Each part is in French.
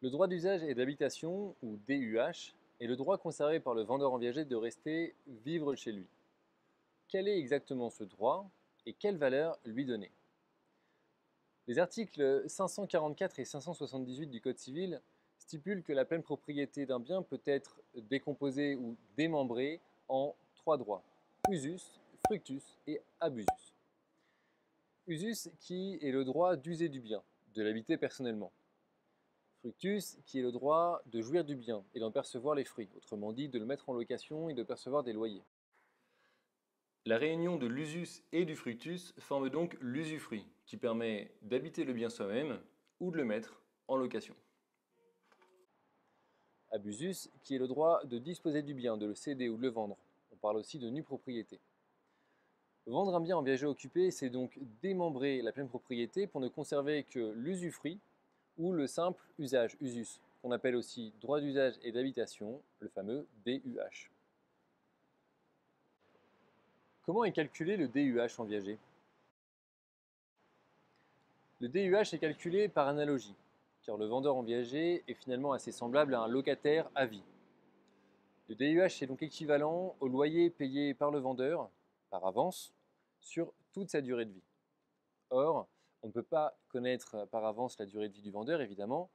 Le droit d'usage et d'habitation, ou DUH, est le droit conservé par le vendeur en viager de rester vivre chez lui. Quel est exactement ce droit et quelle valeur lui donner? Les articles 544 et 578 du Code civil stipulent que la pleine propriété d'un bien peut être décomposée ou démembrée en trois droits: usus, fructus et abusus. Usus qui est le droit d'user du bien, de l'habiter personnellement. Fructus, qui est le droit de jouir du bien et d'en percevoir les fruits, autrement dit de le mettre en location et de percevoir des loyers. La réunion de l'usus et du fructus forme donc l'usufruit, qui permet d'habiter le bien soi-même ou de le mettre en location. Abusus, qui est le droit de disposer du bien, de le céder ou de le vendre. On parle aussi de nue propriété. Vendre un bien en viager occupé, c'est donc démembrer la pleine propriété pour ne conserver que l'usufruit ou le simple usage, usus, qu'on appelle aussi droit d'usage et d'habitation, le fameux DUH. Comment est calculé le DUH en viager? Le DUH est calculé par analogie, car le vendeur en viager est finalement assez semblable à un locataire à vie. Le DUH est donc équivalent au loyer payé par le vendeur, par avance, sur toute sa durée de vie. Or, on ne peut pas connaître par avance la durée de vie du vendeur, évidemment,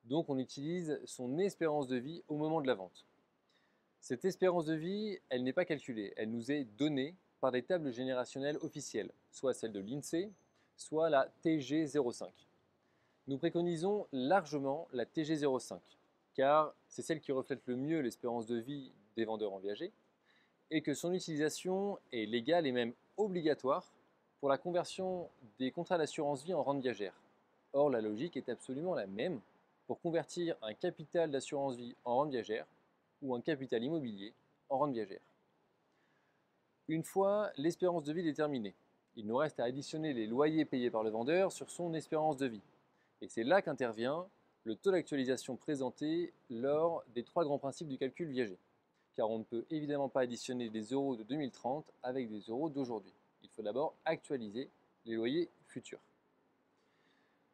donc on utilise son espérance de vie au moment de la vente. Cette espérance de vie, elle n'est pas calculée, elle nous est donnée par des tables générationnelles officielles, soit celle de l'INSEE, soit la TG05. Nous préconisons largement la TG05, car c'est celle qui reflète le mieux l'espérance de vie des vendeurs en viager, et que son utilisation est légale et même obligatoire pour la conversion des contrats d'assurance vie en rente viagère. Or, la logique est absolument la même pour convertir un capital d'assurance vie en rente viagère ou un capital immobilier en rente viagère. Une fois l'espérance de vie déterminée, il nous reste à additionner les loyers payés par le vendeur sur son espérance de vie. Et c'est là qu'intervient le taux d'actualisation présenté lors des trois grands principes du calcul viager. Car on ne peut évidemment pas additionner des euros de 2030 avec des euros d'aujourd'hui. Il faut d'abord actualiser les loyers futurs.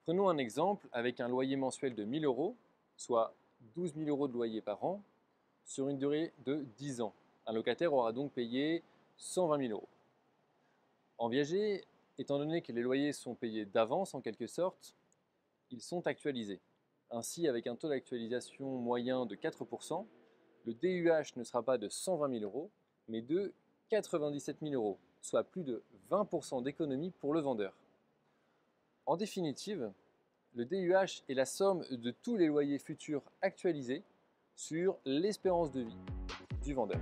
Prenons un exemple avec un loyer mensuel de 1 000 euros, soit 12 000 euros de loyer par an, sur une durée de 10 ans. Un locataire aura donc payé 120 000 euros. En viager, étant donné que les loyers sont payés d'avance en quelque sorte, ils sont actualisés. Ainsi, avec un taux d'actualisation moyen de 4%, le DUH ne sera pas de 120 000 euros, mais de 97 000 euros, soit plus de 20% d'économie pour le vendeur. En définitive, le DUH est la somme de tous les loyers futurs actualisés sur l'espérance de vie du vendeur.